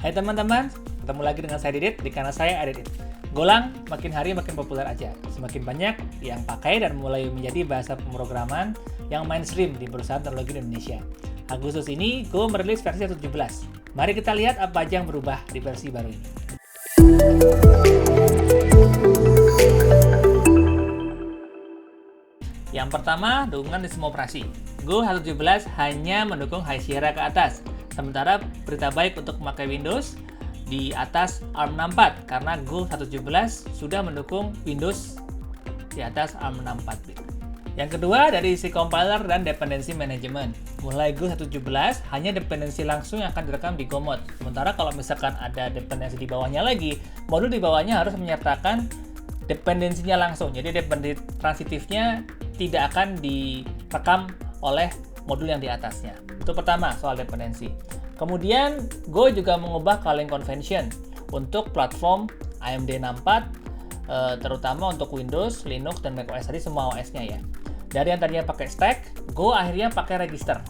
Hai teman-teman, ketemu lagi dengan saya Didit di kanal saya Didit. Golang makin hari makin populer aja. Semakin banyak yang pakai dan mulai menjadi bahasa pemrograman yang mainstream di perusahaan teknologi di Indonesia. Agustus ini Go merilis versi 17. Mari kita lihat apa aja yang berubah di versi baru ini. Yang pertama, dukungan di semua operasi. Go 1.17 hanya mendukung High Sierra ke atas. Sementara berita baik untuk memakai Windows di atas ARM64 karena Go 1.17 sudah mendukung Windows di atas ARM64 bit. Yang kedua, dari sisi compiler dan dependency management. Mulai Go 1.17 hanya dependensi langsung yang akan direkam di GoMod. Sementara kalau misalkan ada dependensi di bawahnya lagi, modul di bawahnya harus menyertakan dependensinya langsung. Jadi dependensi transitifnya tidak akan direkam oleh modul yang di atasnya. Itu pertama, soal dependensi. Kemudian, Go juga mengubah calling convention untuk platform AMD 64, terutama untuk Windows, Linux, dan macOS, tadi semua OS-nya ya. Dari yang tadinya pakai stack, Go akhirnya pakai register.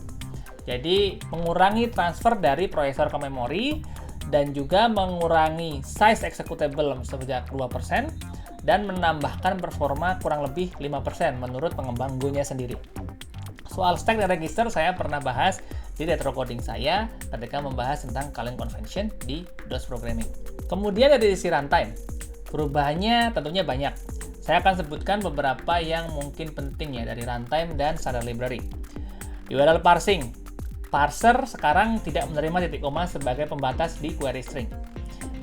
Jadi, mengurangi transfer dari prosesor ke memori, dan juga mengurangi size executable sejak 2%, dan menambahkan performa kurang lebih 5% menurut pengembang Go-nya sendiri. Soal stack dan register saya pernah bahas di retro coding saya ketika membahas tentang calling convention di DOS programming. Kemudian dari sisi runtime, perubahannya tentunya banyak. Saya akan sebutkan beberapa yang mungkin penting ya dari runtime dan standard library. URL parsing. Parser sekarang tidak menerima titik koma sebagai pembatas di query string.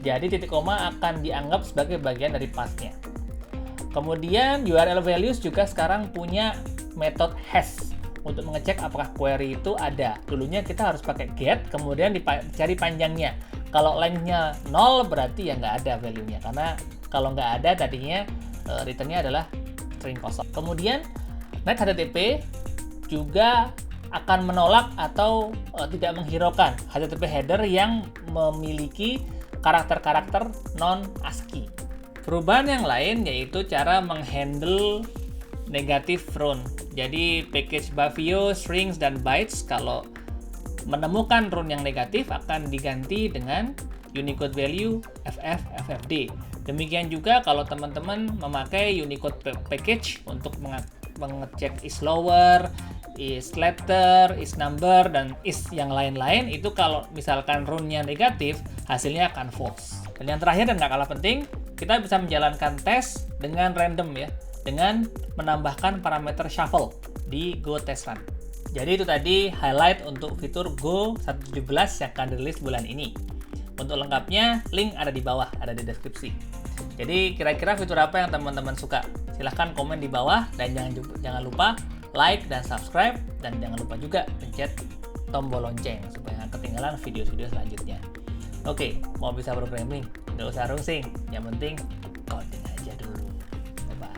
Jadi titik koma akan dianggap sebagai bagian dari path-nya. Kemudian URL values juga sekarang punya metode hash untuk mengecek apakah query itu ada. Dulunya kita harus pakai get, kemudian dicari panjangnya. Kalau length-nya 0 berarti ya nggak ada value-nya. Karena kalau nggak ada tadinya return-nya adalah string kosong. Kemudian net HTTP juga akan menolak atau tidak menghiraukan HTTP header yang memiliki karakter-karakter non-ASCII. Perubahan yang lain yaitu cara menghandle negative run. Jadi package Bavio, strings, dan bytes kalau menemukan run yang negatif akan diganti dengan Unicode value FFFFD. Demikian juga kalau teman-teman memakai Unicode package untuk mengecek is lower, is letter, is number, dan is yang lain-lain, itu kalau misalkan runnya negatif, hasilnya akan false. Dan yang terakhir dan nggak kalah penting, kita bisa menjalankan tes dengan random ya, dengan menambahkan parameter shuffle di Go Test Run. Jadi itu tadi highlight untuk fitur Go 1.17 yang akan dirilis bulan ini. Untuk lengkapnya, link ada di bawah, ada di deskripsi. Jadi kira-kira fitur apa yang teman-teman suka? Silahkan komen di bawah dan jangan lupa like dan subscribe, dan jangan lupa juga pencet tombol lonceng supaya nggak ketinggalan video-video selanjutnya. Oke, mau bisa programming, nggak usah rungsing, yang penting coding aja dulu. Bye-bye.